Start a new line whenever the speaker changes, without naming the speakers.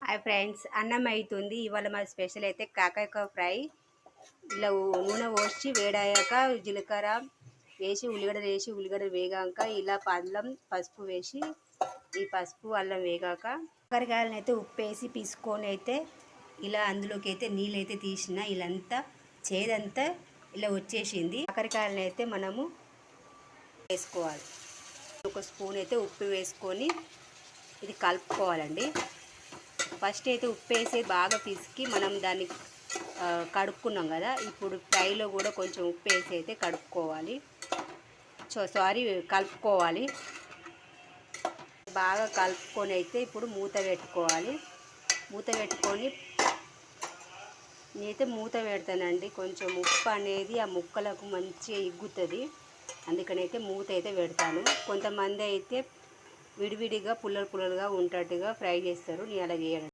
Hi friends, అన్నం అవుతుంది. ఇవాళ మా స్పెషల్ అయితే కాకరకాయ ఫ్రై. ఇలా నూనె పోసి వేడయ్యాక జీలకర్ర వేసి ఉల్లిగడ్డ వేగాక ఇలా అల్లం పసుపు వేసి ఈ పసుపు అల్లం వేగాక కాకరకాయలను అయితే ఉప్పు వేసి పీసుకొని అయితే ఇలా అందులోకి అయితే నీళ్ళు అయితే తీసిన ఇలాంతా చేదంతా ఇలా వచ్చేసింది. కాకరకాయలను అయితే మనము వేసుకోవాలి. ఒక స్పూన్ అయితే ఉప్పు వేసుకొని ఇది కలుపుకోవాలండి. ఫస్ట్ అయితే ఉప్పు వేసి బాగా పిసికి మనం దాన్ని కడుక్కున్నాం కదా. ఇప్పుడు ఫ్రైలో కూడా కొంచెం ఉప్పు వేసి అయితే కలుపుకోవాలి. కలుపుకోవాలి. బాగా కలుపుకొని అయితే ఇప్పుడు మూత పెట్టుకోవాలి. మూత పెట్టుకొని నేనైతే మూత పెడతానండి. కొంచెం ఉప్పు అనేది ఆ ముక్కలకు మంచిగా ఇగ్గుతుంది. అందుకనైతే మూత అయితే పెడతాను. కొంతమంది అయితే విడివిడిగా పుల్లలుగా ఉండేట్టుగా ఫ్రై చేస్తారు. నేను అలా చేయను.